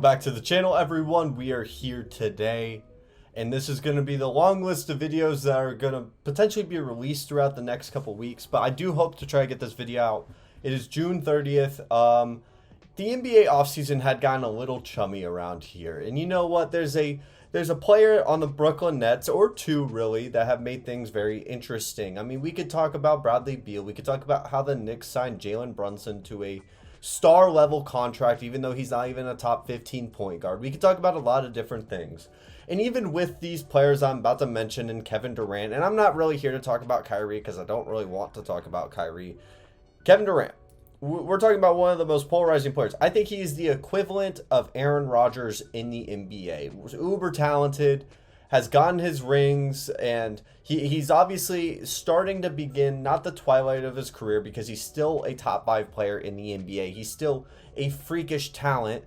back to the channel, everyone. We are here today, and this is going to be the long list of videos that are going to potentially be released throughout the next couple weeks, but I do hope to try to get this video out. It is June 30th. The NBA offseason had gotten a little chummy around here, and you know what? There's a player on the Brooklyn Nets, or two really, that have made things very interesting. I mean, we could talk about Bradley Beal. We could talk about how the Knicks signed Jalen Brunson to a star level contract, even though he's not even a top 15 point guard. We could talk about a lot of different things. And even with these players I'm about to mention and Kevin Durant, and I'm not really here to talk about Kyrie because I don't really want to talk about Kyrie. Kevin Durant, we're talking about one of the most polarizing players. I think he is the equivalent of Aaron Rodgers in the NBA. Was uber talented, has gotten his rings, and he's obviously starting to begin, not the twilight of his career, because he's still a top 5 player in the NBA. He's still a freakish talent,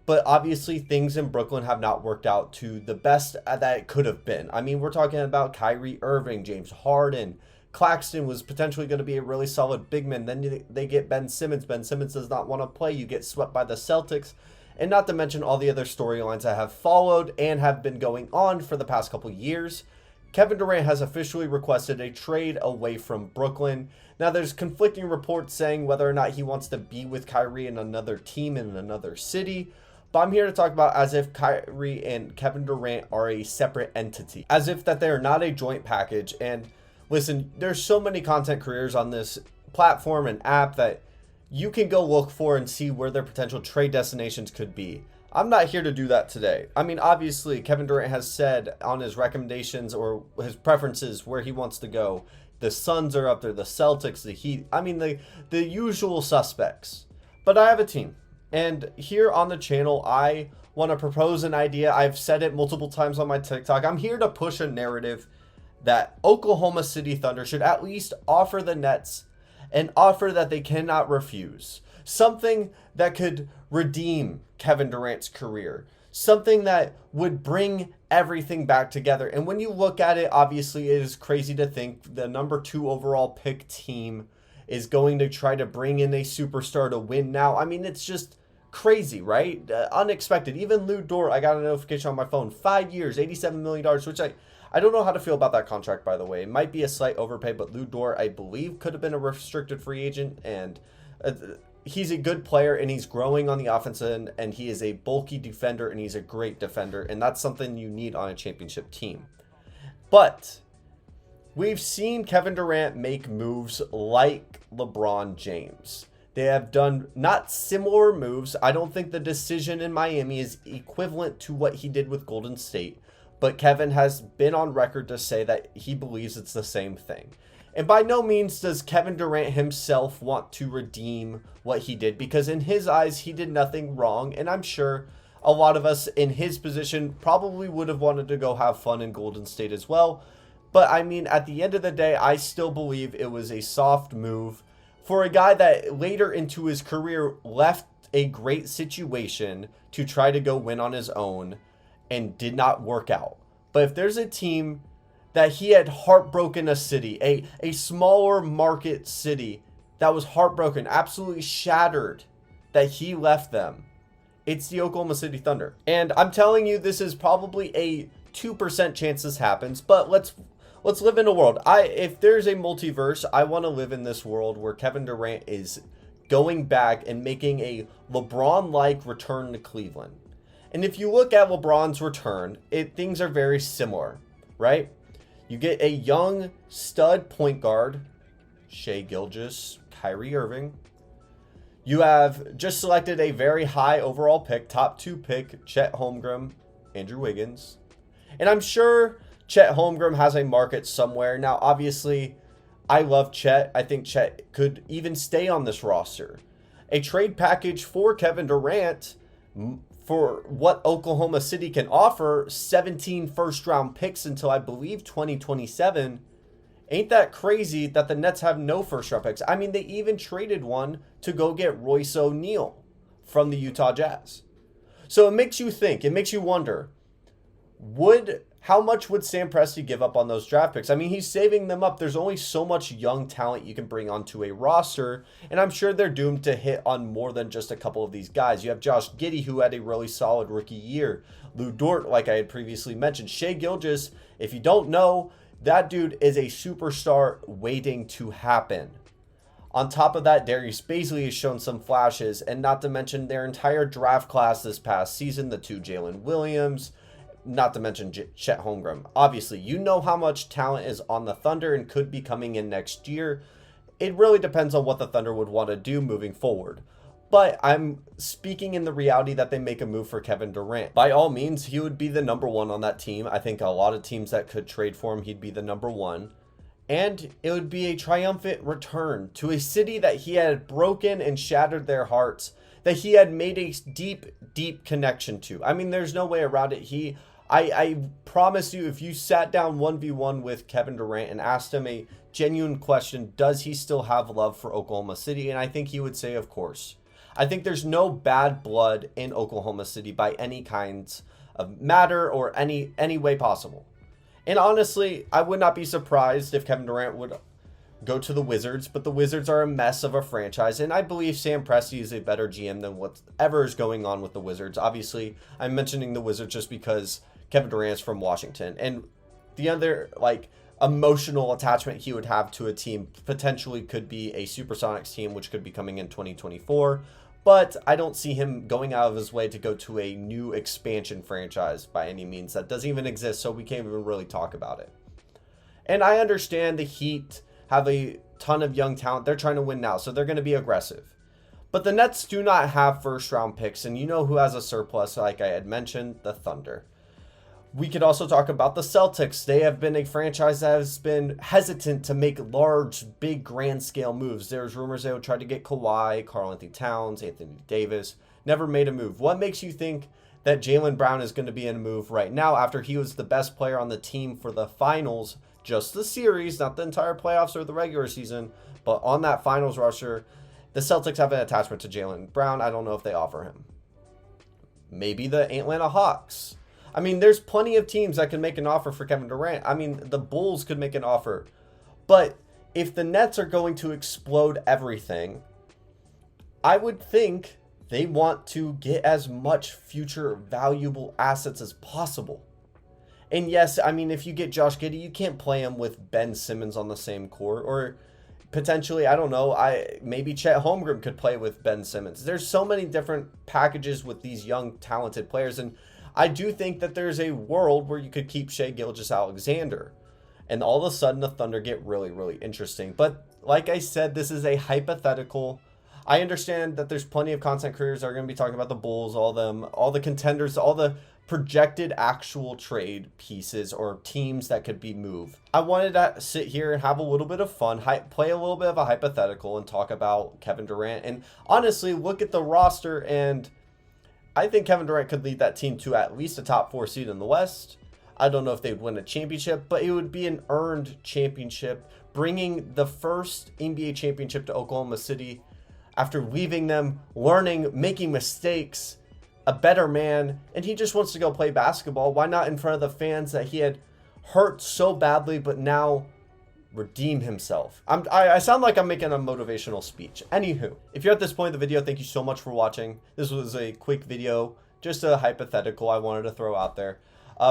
but obviously things in Brooklyn have not worked out to the best that it could have been. I mean, we're talking about Kyrie Irving, James Harden. Claxton was potentially going to be a really solid big man. Then they get Ben Simmons. Ben Simmons does not want to play. You get swept by the Celtics. And not to mention all the other storylines that have followed and have been going on for the past couple years. Kevin Durant has officially requested a trade away from Brooklyn. Now, there's conflicting reports saying whether or not he wants to be with Kyrie in another team in another city. But I'm here to talk about as if Kyrie and Kevin Durant are a separate entity. As if that they're not a joint package. And listen, there's so many content creators on this platform and app that you can go look for and see where their potential trade destinations could be. I'm not here to do that today. I mean, obviously, Kevin Durant has said on his recommendations or his preferences where he wants to go. The Suns are up there, the Celtics, the Heat. I mean, the usual suspects. But I have a team. And here on the channel, I want to propose an idea. I've said it multiple times on my TikTok. I'm here to push a narrative that Oklahoma City Thunder should at least offer the Nets an offer that they cannot refuse. Something that could redeem Kevin Durant's career. Something that would bring everything back together. And when you look at it, obviously it is crazy to think the number 2 overall pick team is going to try to bring in a superstar to win now. I mean, it's just crazy, right? Unexpected. Even Lou Dort, I got a notification on my phone. 5 years, $87 million, which I don't know how to feel about that contract, by the way. It might be a slight overpay, but Lou Dort, I believe, could have been a restricted free agent. And he's a good player, and he's growing on the offensive end, and he is a bulky defender, and he's a great defender. And that's something you need on a championship team. But we've seen Kevin Durant make moves like LeBron James. They have done not similar moves. I don't think the decision in Miami is equivalent to what he did with Golden State. But Kevin has been on record to say that he believes it's the same thing. And by no means does Kevin Durant himself want to redeem what he did, because in his eyes, he did nothing wrong. And I'm sure a lot of us in his position probably would have wanted to go have fun in Golden State as well. But I mean, at the end of the day, I still believe it was a soft move for a guy that later into his career left a great situation to try to go win on his own and did not work out. But if there's a team that he had heartbroken a city, a smaller market city that was heartbroken, absolutely shattered that he left them, it's the Oklahoma City Thunder. And I'm telling you, this is probably a 2% chance this happens, but let's live in a world. If there's a multiverse, I want to live in this world where Kevin Durant is going back and making a LeBron-like return to Cleveland. And if you look at LeBron's return, things are very similar, right? You get a young stud point guard, Shai Gilgeous, Kyrie Irving. You have just selected a very high overall pick, top 2 pick, Chet Holmgren, Andrew Wiggins. And I'm sure Chet Holmgren has a market somewhere. Now, obviously, I love Chet. I think Chet could even stay on this roster. A trade package for Kevin Durant, for what Oklahoma City can offer, 17 first-round picks until, I believe, 2027. Ain't that crazy that the Nets have no first-round picks? I mean, they even traded one to go get Royce O'Neal from the Utah Jazz. So it makes you think. It makes you wonder, would how much would Sam Presti give up on those draft picks? I mean, he's saving them up. There's only so much young talent you can bring onto a roster, and I'm sure they're doomed to hit on more than just a couple of these guys. You have Josh Giddey, who had a really solid rookie year. Lou Dort, like I had previously mentioned. Shai Gilgeous, if you don't know, that dude is a superstar waiting to happen. On top of that, Darius Bazley has shown some flashes, and not to mention their entire draft class this past season, the two Jalen Williams, not to mention Chet Holmgren. Obviously, you know how much talent is on the Thunder and could be coming in next year. It really depends on what the Thunder would want to do moving forward. But I'm speaking in the reality that they make a move for Kevin Durant. By all means, he would be the number one on that team. I think a lot of teams that could trade for him, he'd be the number one. And it would be a triumphant return to a city that he had broken and shattered their hearts, that he had made a deep, deep connection to. I mean, there's no way around it. I promise you, if you sat down 1v1 with Kevin Durant and asked him a genuine question, does he still have love for Oklahoma City? And I think he would say, of course. I think there's no bad blood in Oklahoma City by any kinds of matter or any way possible. And honestly, I would not be surprised if Kevin Durant would go to the Wizards, but the Wizards are a mess of a franchise, and I believe Sam Presti is a better GM than whatever is going on with the Wizards. Obviously, I'm mentioning the Wizards just because Kevin Durant's from Washington, and the other, emotional attachment he would have to a team potentially could be a Supersonics team, which could be coming in 2024. But I don't see him going out of his way to go to a new expansion franchise by any means. That doesn't even exist, so we can't even really talk about it. And I understand the Heat have a ton of young talent. They're trying to win now, so they're going to be aggressive. But the Nets do not have first-round picks, and you know who has a surplus, like I had mentioned? The Thunder. We could also talk about the Celtics. They have been a franchise that has been hesitant to make large, big, grand-scale moves. There's rumors they would try to get Kawhi, Karl-Anthony Towns, Anthony Davis. Never made a move. What makes you think that Jaylen Brown is going to be in a move right now after he was the best player on the team for the finals, just the series, not the entire playoffs or the regular season, but on that finals roster? The Celtics have an attachment to Jaylen Brown. I don't know if they offer him. Maybe the Atlanta Hawks. I mean, there's plenty of teams that can make an offer for Kevin Durant. I mean, the Bulls could make an offer. But if the Nets are going to explode everything, I would think they want to get as much future valuable assets as possible. And yes, I mean, if you get Josh Giddey, you can't play him with Ben Simmons on the same court. Or potentially, I don't know, maybe Chet Holmgren could play with Ben Simmons. There's so many different packages with these young, talented players. And I do think that there's a world where you could keep Shai Gilgeous-Alexander, and all of a sudden the Thunder get really, really interesting. But like I said, this is a hypothetical. I understand that there's plenty of content creators that are going to be talking about the Bulls, all the contenders, all the projected actual trade pieces or teams that could be moved. I wanted to sit here and have a little bit of fun, play a little bit of a hypothetical, and talk about Kevin Durant. And honestly, look at the roster, and I think Kevin Durant could lead that team to at least a top 4 seed in the West. I don't know if they'd win a championship, but it would be an earned championship, bringing the first NBA championship to Oklahoma City after leaving them, learning, making mistakes, a better man, and he just wants to go play basketball. Why not in front of the fans that he had hurt so badly, but now redeem himself? I sound like I'm making a motivational speech. Anywho, if you're at this point in the video, thank you so much for watching. This was a quick video, just a hypothetical I wanted to throw out there.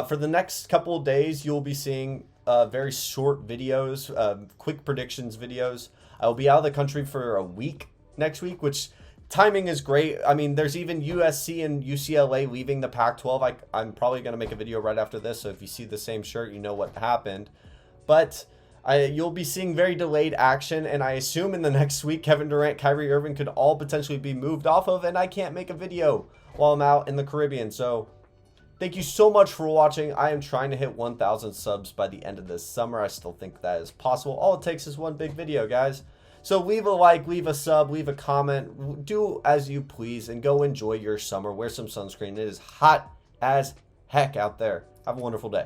For the next couple of days, you'll be seeing very short videos, quick predictions videos. I will be out of the country for a week next week, which timing is great. I mean, there's even USC and UCLA leaving the Pac-12. I'm probably going to make a video right after this, so if you see the same shirt, you know what happened. But you'll be seeing very delayed action, and I assume in the next week, Kevin Durant, Kyrie Irving could all potentially be moved off of, and I can't make a video while I'm out in the Caribbean. So thank you so much for watching. I am trying to hit 1,000 subs by the end of this summer. I still think that is possible. All it takes is one big video, guys. So leave a like, leave a sub, leave a comment, do as you please, and go enjoy your summer. Wear some sunscreen. It is hot as heck out there. Have a wonderful day.